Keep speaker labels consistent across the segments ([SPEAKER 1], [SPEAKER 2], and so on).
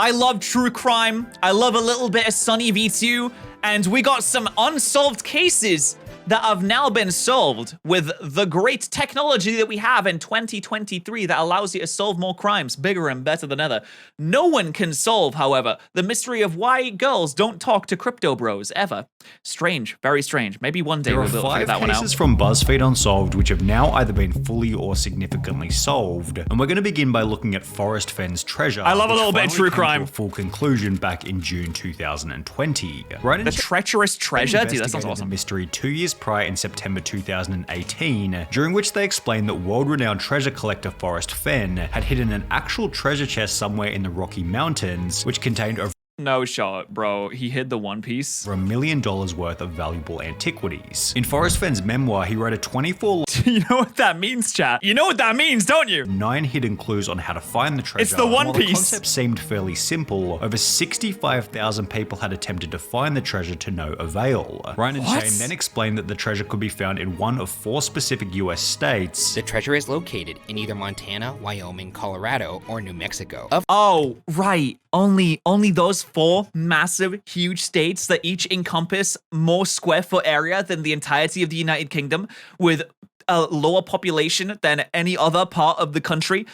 [SPEAKER 1] I love true crime. I love a little bit of Sunny V2. And we got some unsolved cases that have now been solved with the great technology that we have in 2023 that allows you to solve more crimes bigger and better than ever. No one can solve, however, the mystery of why girls don't talk to crypto bros ever. Strange, very strange. Maybe one day we'll be able to figure that one out.
[SPEAKER 2] There are 5 cases from BuzzFeed Unsolved which have now either been fully or significantly solved, and we're going to begin by looking at Forrest Fenn's treasure.
[SPEAKER 1] I love a little bit of true crime.
[SPEAKER 2] Full conclusion back in June 2020.
[SPEAKER 1] The treacherous treasure, dude, that sounds awesome.
[SPEAKER 2] The mystery 2 years prior in September 2018, during which they explained that world-renowned treasure collector Forrest Fenn had hidden an actual treasure chest somewhere in the Rocky Mountains, which contained over
[SPEAKER 1] No shot, bro. He hid the One Piece.
[SPEAKER 2] $1 million worth of valuable antiquities. In Forrest Fenn's memoir, he wrote a 24
[SPEAKER 1] You know what that means, chat? You know what that means, don't you?
[SPEAKER 2] 9 hidden clues on how to find the treasure.
[SPEAKER 1] It's the One
[SPEAKER 2] While
[SPEAKER 1] Piece.
[SPEAKER 2] The concept seemed fairly simple, over 65,000 people had attempted to find the treasure to no avail. Ryan and Shane then explained that the treasure could be found in one of 4 specific US states.
[SPEAKER 3] The treasure is located in either Montana, Wyoming, Colorado, or New Mexico.
[SPEAKER 1] Oh, right. Only those 4 massive, huge states that each encompass more square foot area than the entirety of the United Kingdom, with a lower population than any other part of the country.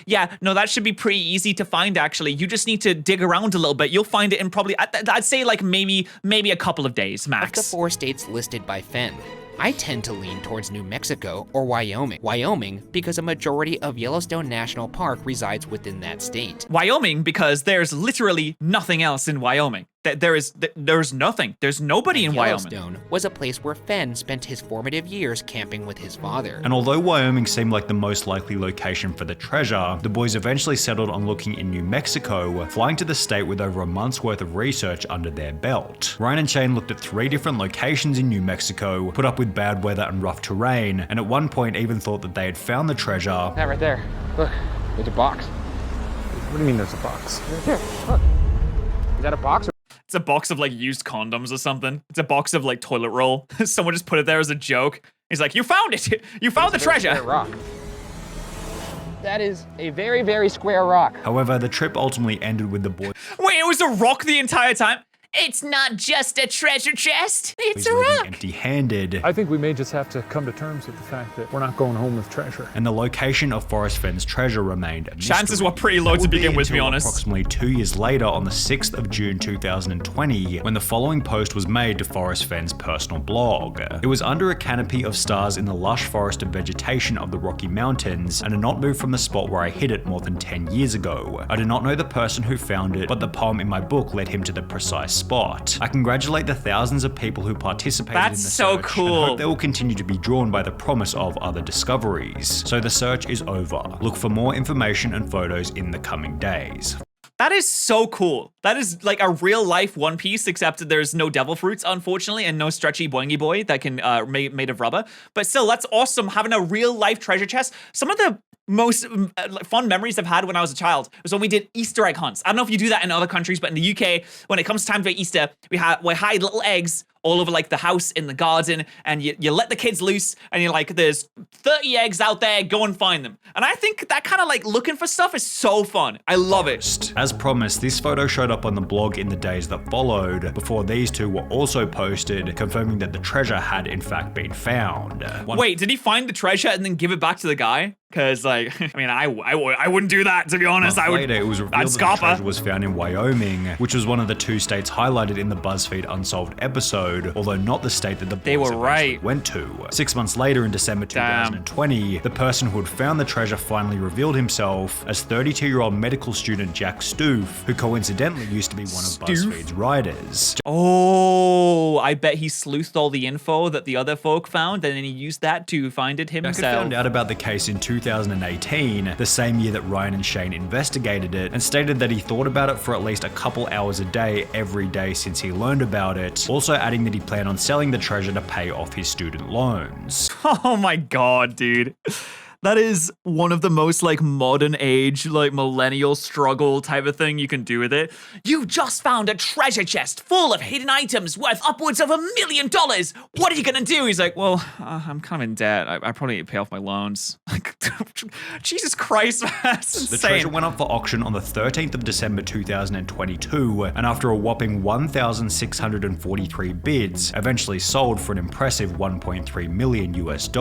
[SPEAKER 1] Yeah, no, that should be pretty easy to find, actually. You just need to dig around a little bit. You'll find it in probably, I'd say like maybe a couple of days, max.
[SPEAKER 3] Of the 4 states listed by Fenn, I tend to lean towards New Mexico or Wyoming. Wyoming, because a majority of Yellowstone National Park resides within that state.
[SPEAKER 1] Wyoming, because there's literally nothing else in Wyoming. There's nothing. There's nobody in Wyoming.
[SPEAKER 3] Yellowstone was a place where Fenn spent his formative years camping with his father.
[SPEAKER 2] And although Wyoming seemed like the most likely location for the treasure, the boys eventually settled on looking in New Mexico, flying to the state with over a month's worth of research under their belt. Ryan and Shane looked at 3 different locations in New Mexico, put up with bad weather and rough terrain, and at one point even thought that they had found the treasure.
[SPEAKER 4] That right there. Look, there's a box. What do you mean there's a box? Right here, look. Is that a box?
[SPEAKER 1] It's a box of like used condoms or something. It's a box of like toilet roll. Someone just put it there as a joke. He's like, you found it. You found the treasure.
[SPEAKER 4] Square rock. That is a very, very square rock.
[SPEAKER 2] However, the trip ultimately ended with the boys
[SPEAKER 1] Wait, it was a rock the entire time? It's not just a treasure chest. It's a rock.
[SPEAKER 2] empty-handed.
[SPEAKER 5] I think we may just have to come to terms with the fact that we're not going home with treasure.
[SPEAKER 2] And the location of Forrest Fenn's treasure remained a mystery.
[SPEAKER 1] Chances were pretty low to begin with, to be honest.
[SPEAKER 2] Approximately 2 years later, on the 6th of June 2020, when the following post was made to Forrest Fenn's personal blog. It was under a canopy of stars in the lush forested vegetation of the Rocky Mountains, and had not moved from the spot where I hid it more than 10 years ago. I do not know the person who found it, but the poem in my book led him to the precise spot. I congratulate the thousands of people who participated in the search.
[SPEAKER 1] That's so cool.
[SPEAKER 2] And hope they will continue to be drawn by the promise of other discoveries. So the search is over. Look for more information and photos in the coming days.
[SPEAKER 1] That is so cool. That is like a real life One Piece, except that there's no devil fruits, unfortunately, and no stretchy boingy boy that can made of rubber. But still, that's awesome, having a real life treasure chest. Some of the most fun memories I've had when I was a child was when we did Easter egg hunts. I don't know if you do that in other countries, but in the UK, when it comes time for Easter, we hide little eggs all over like the house, in the garden, and you let the kids loose, and you're like, there's 30 eggs out there, go and find them. And I think that kind of like looking for stuff is so fun. I love it.
[SPEAKER 2] As promised, this photo showed up on the blog in the days that followed, before these 2 were also posted, confirming that the treasure had in fact been found.
[SPEAKER 1] Wait, did he find the treasure and then give it back to the guy? Because like, I mean, I wouldn't do that, to be honest.
[SPEAKER 2] Later, it was revealed that the treasure was found in Wyoming, which was one of the 2 states highlighted in the BuzzFeed Unsolved episode, although not the state that the boys went to. 6 months later, in December 2020, the person who had found the treasure finally revealed himself as 32-year-old medical student Jack Stoof, who coincidentally used to be one of BuzzFeed's writers.
[SPEAKER 1] Oh, I bet he sleuthed all the info that the other folk found, and then he used that to find it himself.
[SPEAKER 2] Jack found out about the case in 2018, the same year that Ryan and Shane investigated it, and stated that he thought about it for at least a couple hours a day every day since he learned about it, also adding that he planned on selling the treasure to pay off his student loans.
[SPEAKER 1] Oh my god, dude. That is one of the most like modern age, like millennial struggle type of thing you can do with it. You just found a treasure chest full of hidden items worth upwards of $1 million. What are you gonna do? He's like, well, I'm kind of in debt. I probably need to pay off my loans. Like, Jesus Christ, man, that's insane.
[SPEAKER 2] The treasure went up for auction on the 13th of December 2022, and after a whopping 1,643 bids, eventually sold for an impressive $1.3 million US.
[SPEAKER 1] Damn,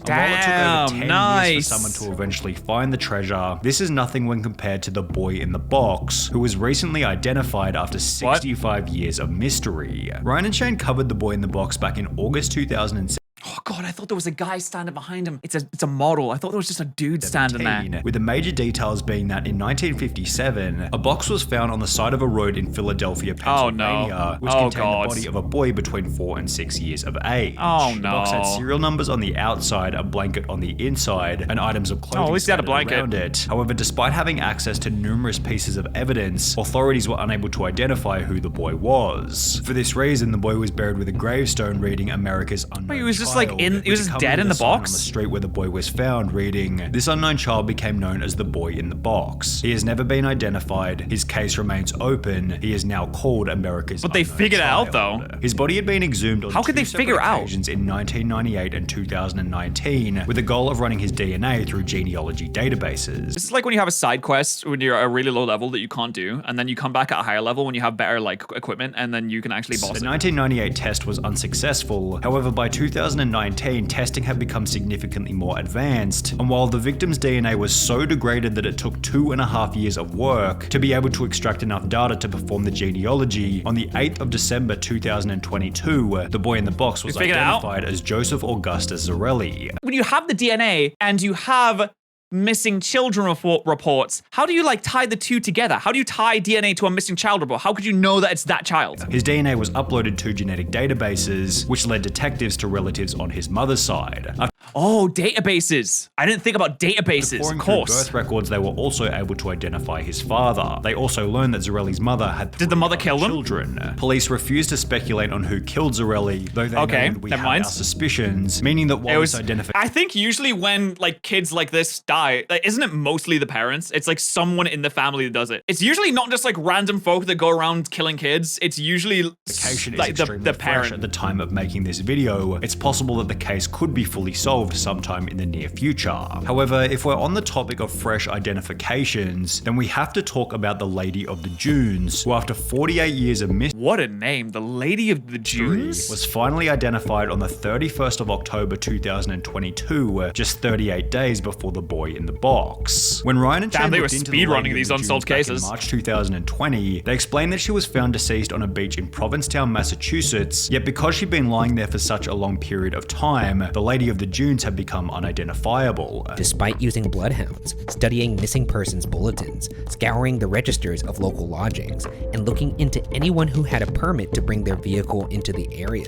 [SPEAKER 2] While it took over 10
[SPEAKER 1] nice.
[SPEAKER 2] years for someone to eventually find the treasure, this is nothing when compared to the boy in the box, who was recently identified after 65 years of mystery. Ryan and Shane covered the boy in the box back in August 2007.
[SPEAKER 1] Oh God, I thought there was a guy standing behind him. It's a model. I thought there was just a dude standing there.
[SPEAKER 2] With the major details being that in 1957, a box was found on the side of a road in Philadelphia, Pennsylvania, which contained the body of a boy between 4 and 6 years of age.
[SPEAKER 1] Oh
[SPEAKER 2] The box had serial numbers on the outside, a blanket on the inside, and items of clothing
[SPEAKER 1] at least he had a blanket
[SPEAKER 2] around it. However, despite having access to numerous pieces of evidence, authorities were unable to identify who the boy was. For this reason, the boy was buried with a gravestone reading America's Unknown
[SPEAKER 1] He was just
[SPEAKER 2] Child,
[SPEAKER 1] like he was just dead in the
[SPEAKER 2] sign
[SPEAKER 1] box?
[SPEAKER 2] on the street where the boy was found reading, "This unknown child became known as the boy in the box. He has never been identified. His case remains open. He is now called America's
[SPEAKER 1] But they
[SPEAKER 2] Unknown
[SPEAKER 1] figured it out,
[SPEAKER 2] Child."
[SPEAKER 1] though.
[SPEAKER 2] His body had been exhumed on
[SPEAKER 1] How could
[SPEAKER 2] two
[SPEAKER 1] they figure
[SPEAKER 2] separate
[SPEAKER 1] out?
[SPEAKER 2] occasions in 1998 and 2019, with the goal of running his DNA through genealogy databases.
[SPEAKER 1] This is like when you have a side quest when you're at a really low level that you can't do, and then you come back at a higher level when you have better like equipment, and then you can actually boss
[SPEAKER 2] The
[SPEAKER 1] it.
[SPEAKER 2] 1998 test was unsuccessful. However, by 2019, testing had become significantly more advanced, and while the victim's DNA was so degraded that it took 2.5 years of work to be able to extract enough data to perform the genealogy, on the 8th of December 2022, the boy in the box was
[SPEAKER 1] figured it out?
[SPEAKER 2] identified as Joseph Augustus Zarelli.
[SPEAKER 1] When you have the DNA and you have missing children reports, how do you like tie the two together? How do you tie DNA to a missing child report? How could you know that it's that child?
[SPEAKER 2] His DNA was uploaded to genetic databases, which led detectives to relatives on his mother's side.
[SPEAKER 1] Oh, databases. I didn't think about databases,
[SPEAKER 2] Pouring
[SPEAKER 1] of
[SPEAKER 2] through
[SPEAKER 1] course.
[SPEAKER 2] birth records, they were also able to identify his father. They also learned that Zarelli's mother had
[SPEAKER 1] Did the mother kill them?
[SPEAKER 2] children. Police refused to speculate on who killed Zarelli, though they
[SPEAKER 1] Okay,
[SPEAKER 2] noted we
[SPEAKER 1] never
[SPEAKER 2] had
[SPEAKER 1] mind.
[SPEAKER 2] our suspicions, meaning that while this identification
[SPEAKER 1] I think usually when like kids like this die, like, isn't it mostly the parents? It's like someone in the family that does it. It's usually not just like random folk that go around killing kids. It's usually
[SPEAKER 2] is
[SPEAKER 1] like
[SPEAKER 2] extremely
[SPEAKER 1] the
[SPEAKER 2] fresh
[SPEAKER 1] parent.
[SPEAKER 2] at the time of making this video, it's possible that the case could be fully solved sometime in the near future. However, if we're on the topic of fresh identifications, then we have to talk about the Lady of the Dunes, who after 48 years of mystery
[SPEAKER 1] What a name, the Lady of the Dunes.
[SPEAKER 2] was finally identified on the 31st of October 2022, just 38 days before the boy in the box. When Ryan and
[SPEAKER 1] Damn,
[SPEAKER 2] Shane
[SPEAKER 1] they were
[SPEAKER 2] looked into the
[SPEAKER 1] speedrunning
[SPEAKER 2] Lady of
[SPEAKER 1] these
[SPEAKER 2] the
[SPEAKER 1] unsolved
[SPEAKER 2] Dunes back
[SPEAKER 1] cases.
[SPEAKER 2] in March 2020, they explained that she was found deceased on a beach in Provincetown, Massachusetts, yet because she'd been lying there for such a long period of time, the Lady of the Dunes had become unidentifiable.
[SPEAKER 3] Despite using bloodhounds, studying missing persons bulletins, scouring the registers of local lodgings, and looking into anyone who had a permit to bring their vehicle into the area,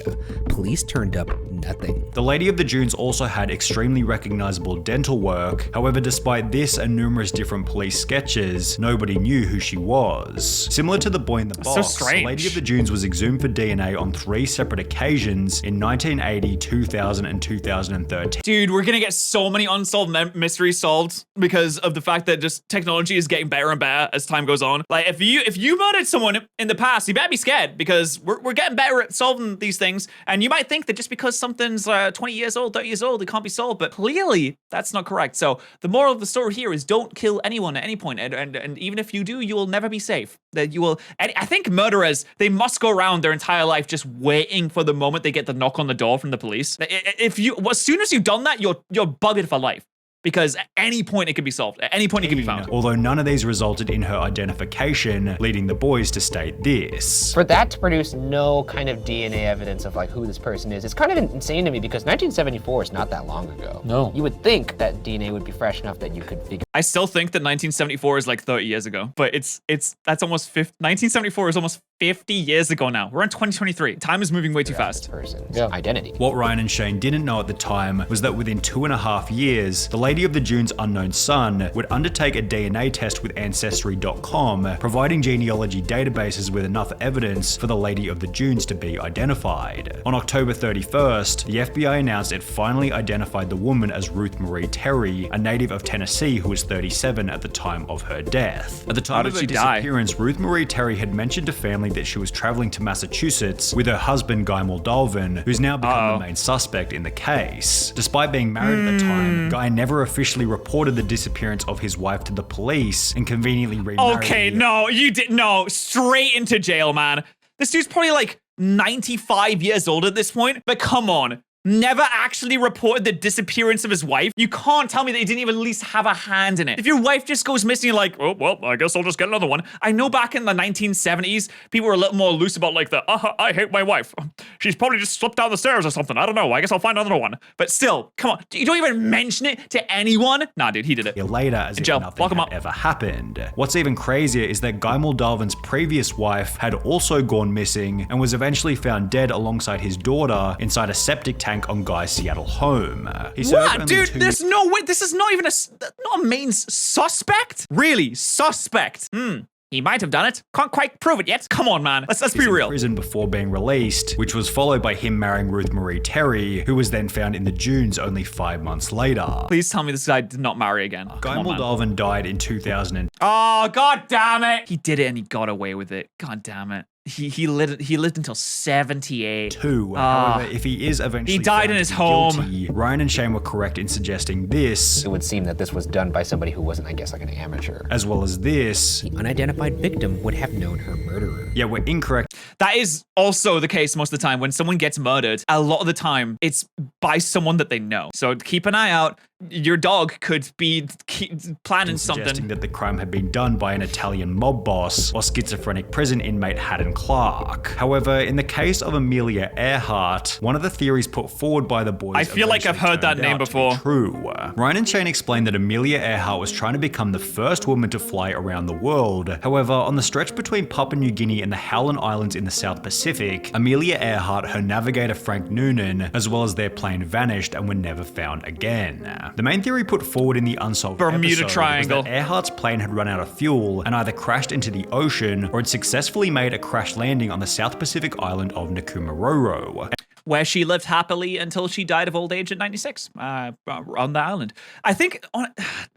[SPEAKER 3] police turned up nothing.
[SPEAKER 2] The Lady of the Dunes also had extremely recognizable dental work. However, despite this and numerous different police sketches, nobody knew who she was. Similar to the boy in the
[SPEAKER 1] so
[SPEAKER 2] box,
[SPEAKER 1] strange.
[SPEAKER 2] the Lady of the Dunes was exhumed for DNA on 3 separate occasions in 1980, 2000, and 2013.
[SPEAKER 1] Dude, we're gonna get so many unsolved mysteries solved because of the fact that just technology is getting better and better as time goes on. Like if you murdered someone in the past, you better be scared because we're getting better at solving these things. And you might think that just because something's 20 years old, 30 years old, it can't be solved, but clearly that's not correct. So the moral of the story here is don't kill anyone at any point, and even if you do, you will never be safe. That you will. And I think murderers, they must go around their entire life just waiting for the moment they get the knock on the door from the police. If you, as soon as you've done that, you're buggered for life. Because at any point it could be solved. At any point it can be found.
[SPEAKER 2] Although none of these resulted in her identification, leading the boys to state this.
[SPEAKER 6] For that to produce no kind of DNA evidence of like who this person is, it's kind of insane to me because 1974 is not that long ago.
[SPEAKER 5] No.
[SPEAKER 6] You would think that DNA would be fresh enough that you could figure.
[SPEAKER 1] I still think that 1974 is like 30 years ago, but that's almost 1974 is almost 50 years ago now. We're in 2023. Time is moving way too fast.
[SPEAKER 6] Person's identity.
[SPEAKER 2] What Ryan and Shane didn't know at the time was that within 2.5 years, the Lady of the Dunes' unknown son would undertake a DNA test with Ancestry.com, providing genealogy databases with enough evidence for the Lady of the Dunes to be identified. On October 31st, the FBI announced it finally identified the woman as Ruth Marie Terry, a native of Tennessee who was 37 at the time of her death. At the time of her disappearance, Ruth Marie Terry had mentioned to family that she was traveling to Massachusetts with her husband Guy Moldalvin, who's now become the main suspect in the case. Despite being married at the time, Guy never officially reported the disappearance of his wife to the police and conveniently remarried.
[SPEAKER 1] Okay, no, you did no. Straight into jail, man. This dude's probably like 95 years old at this point, but come on. Never actually reported the disappearance of his wife. You can't tell me that he didn't even at least have a hand in it. If your wife just goes missing, you're like, oh, well, I guess I'll just get another one. I know back in the 1970s, people were a little more loose about like I hate my wife. She's probably just slipped down the stairs or something. I don't know. I guess I'll find another one. But still, come on. You don't even mention it to anyone? Nah, dude, he did it.
[SPEAKER 2] Later, as if nothing had ever happened. What's even crazier is that Guy Moldalvin's previous wife had also gone missing and was eventually found dead alongside his daughter inside a septic tank on Guy's Seattle home.
[SPEAKER 1] What, dude? There's no way. This is not even not a main suspect. Really, suspect. He might have done it. Can't quite prove it yet. Come on, man. Let's be real.
[SPEAKER 2] In prison before being released, which was followed by him marrying Ruth Marie Terry, who was then found in the dunes only 5 months later.
[SPEAKER 1] Please tell me this guy did not marry again.
[SPEAKER 2] Guy Moldalvin died in 2000.
[SPEAKER 1] Oh, god damn it! He did it and he got away with it. God damn it. He lived until 78.
[SPEAKER 2] However, if he is eventually
[SPEAKER 1] he died in his home.
[SPEAKER 2] Guilty, Ryan and Shane were correct in suggesting this.
[SPEAKER 6] It would seem that this was done by somebody who wasn't, I guess, like an amateur.
[SPEAKER 2] As well as this.
[SPEAKER 3] The unidentified victim would have known her murderer.
[SPEAKER 2] Yeah, we're incorrect.
[SPEAKER 1] That is also the case most of the time. When someone gets murdered, a lot of the time, it's by someone that they know. So keep an eye out. Your dog could be planning something.
[SPEAKER 2] Suggesting that the crime had been done by an Italian mob boss or schizophrenic prison inmate Haddon Clark. However, in the case of Amelia Earhart, one of the theories put forward by the boys
[SPEAKER 1] I feel like I've heard that name before.
[SPEAKER 2] True. Ryan and Shane explained that Amelia Earhart was trying to become the first woman to fly around the world. However, on the stretch between Papua New Guinea and the Howland Islands in the South Pacific, Amelia Earhart, her navigator Frank Noonan, as well as their plane vanished and were never found again. The main theory put forward in the Unsolved
[SPEAKER 1] Bermuda
[SPEAKER 2] episode
[SPEAKER 1] Triangle
[SPEAKER 2] was that Earhart's plane had run out of fuel and either crashed into the ocean or had successfully made a crash landing on the South Pacific island of Nkumaroro,
[SPEAKER 1] where she lived happily until she died of old age at 96 on the island. I think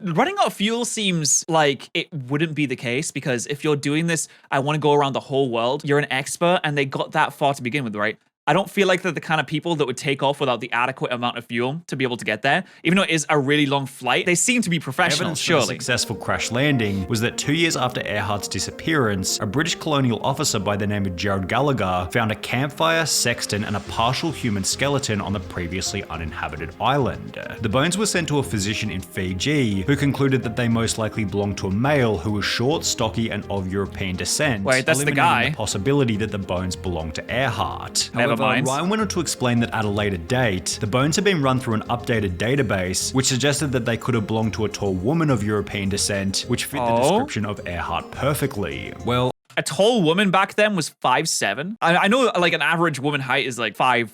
[SPEAKER 1] running out of fuel seems like it wouldn't be the case, because if you're doing this, I want to go around the whole world, you're an expert, and they got that far to begin with, right? I don't feel like they're the kind of people that would take off without the adequate amount of fuel to be able to get there. Even though it is a really long flight, they seem to be professional,
[SPEAKER 2] Evidence
[SPEAKER 1] surely.
[SPEAKER 2] for the successful crash landing was that 2 years after Earhart's disappearance, a British colonial officer by the name of Gerald Gallagher found a campfire, sextant, and a partial human skeleton on the previously uninhabited island. The bones were sent to a physician in Fiji, who concluded that they most likely belonged to a male who was short, stocky, and of European descent.
[SPEAKER 1] Wait, that's the guy?
[SPEAKER 2] The possibility that the bones belonged to Earhart.
[SPEAKER 1] Never mind.
[SPEAKER 2] Ryan went on to explain that at a later date, the bones had been run through an updated database, which suggested that they could have belonged to a tall woman of European descent, which fit the description of Earhart perfectly. Well,
[SPEAKER 1] a tall woman back then was 5'7". I know like an average woman height is like 5'4",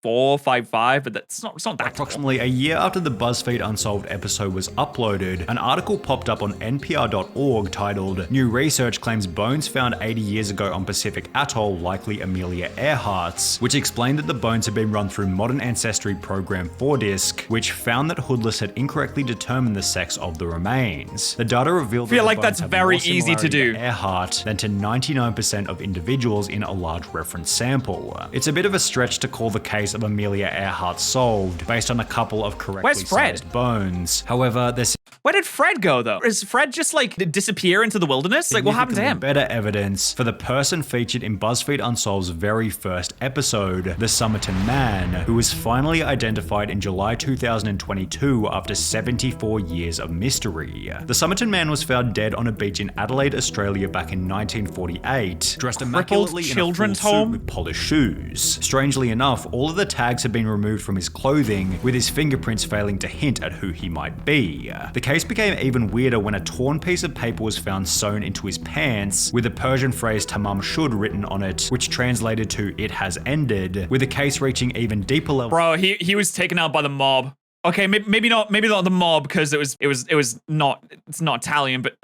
[SPEAKER 1] 5'5", but it's not that
[SPEAKER 2] approximately a year after the BuzzFeed Unsolved episode was uploaded, an article popped up on npr.org titled "New Research Claims Bones Found 80 Years Ago on Pacific Atoll Likely Amelia Earhart's," which explained that the bones had been run through Modern Ancestry Program 4-disc, which found that Hoodless had incorrectly determined the sex of the remains. The data revealed that
[SPEAKER 1] I feel like
[SPEAKER 2] the
[SPEAKER 1] that's
[SPEAKER 2] bones have
[SPEAKER 1] very
[SPEAKER 2] more
[SPEAKER 1] easy to
[SPEAKER 2] similarity
[SPEAKER 1] do.
[SPEAKER 2] Earhart than to 99% of individuals in a large reference sample. It's a bit of a stretch to call the case of Amelia Earhart solved based on a couple of correctly sized bones. However,
[SPEAKER 1] where did Fred go, though? Is Fred just like disappear into the wilderness? Like, what happened to him?
[SPEAKER 2] Better evidence for the person featured in BuzzFeed Unsolved's very first episode, the Somerton Man, who was finally identified in July 2022 after 74 years of mystery. The Somerton Man was found dead on a beach in Adelaide, Australia back in 1948, dressed immaculately in a full suit with polished shoes. Strangely enough, all of the tags had been removed from his clothing, with his fingerprints failing to hint at who he might be. The case case became even weirder when a torn piece of paper was found sewn into his pants with the Persian phrase tamam shud written on it, which translated to "it has ended," with the case reaching even deeper levels.
[SPEAKER 1] Bro, he was taken out by the mob. Okay, maybe not the mob because it's not Italian, but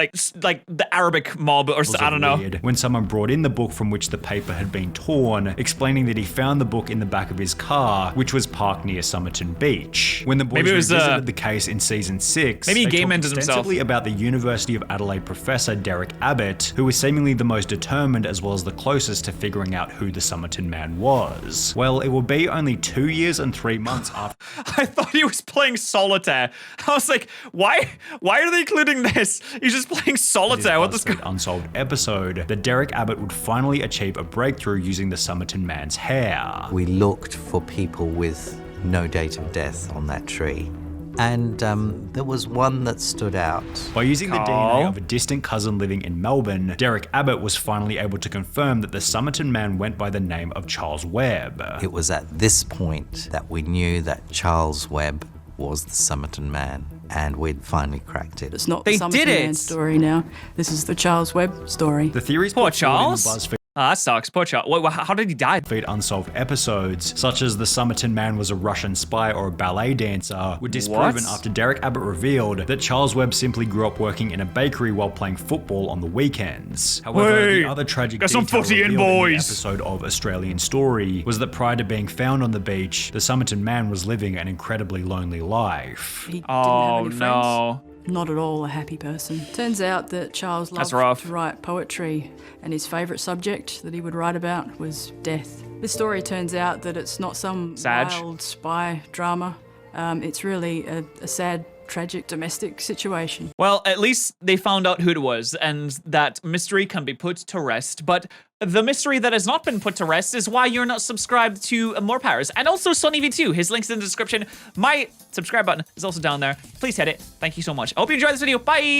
[SPEAKER 1] like the Arabic mob or I don't know.
[SPEAKER 2] When someone brought in the book from which the paper had been torn, explaining that he found the book in the back of his car, which was parked near Somerton Beach. When the boys revisited the case in season 6,
[SPEAKER 1] maybe he
[SPEAKER 2] they
[SPEAKER 1] game
[SPEAKER 2] talked
[SPEAKER 1] ended himself.
[SPEAKER 2] extensively about the University of Adelaide professor Derek Abbott, who was seemingly the most determined as well as the closest to figuring out who the Somerton man was. Well, it will be only 2 years and 3 months after.
[SPEAKER 1] I thought he was playing solitaire. I was like, why are they including this? He's just playing solitaire. What this
[SPEAKER 2] Unsolved episode that Derek Abbott would finally achieve a breakthrough using the Somerton man's hair.
[SPEAKER 7] We looked for people with no date of death on that tree. And there was one that stood out.
[SPEAKER 2] By using the DNA of a distant cousin living in Melbourne, Derek Abbott was finally able to confirm that the Somerton man went by the name of Charles Webb.
[SPEAKER 7] It was at this point that we knew that Charles Webb was the Somerton man, and we'd finally cracked it.
[SPEAKER 8] It's not the Somerton man story now. This is the Charles Webb story.
[SPEAKER 2] The theories
[SPEAKER 1] Poor
[SPEAKER 2] put forward in the
[SPEAKER 1] Charles.
[SPEAKER 2] BuzzFeed
[SPEAKER 1] that sucks. Poor Charles. Wait, how did he die?
[SPEAKER 2] Unsolved episodes, such as the Somerton man was a Russian spy or a ballet dancer, were disproven after Derek Abbott revealed that Charles Webb simply grew up working in a bakery while playing football on the weekends. However, the other tragic detail revealed in the episode of Australian Story was that prior to being found on the beach, the Somerton man was living an incredibly lonely life.
[SPEAKER 8] He didn't have any friends.
[SPEAKER 1] No.
[SPEAKER 8] Not at all a happy person. Turns out that Charles loved to write poetry, and his favourite subject that he would write about was death. This story turns out that it's not some wild spy drama. It's really a sad, tragic domestic situation.
[SPEAKER 1] Well, at least they found out who it was, and that mystery can be put to rest. But the mystery that has not been put to rest is why you're not subscribed to More Patterrz, and also Sonny V2. His link's in the description. My subscribe button is also down there. Please hit it. Thank you so much. I hope you enjoyed this video. Bye!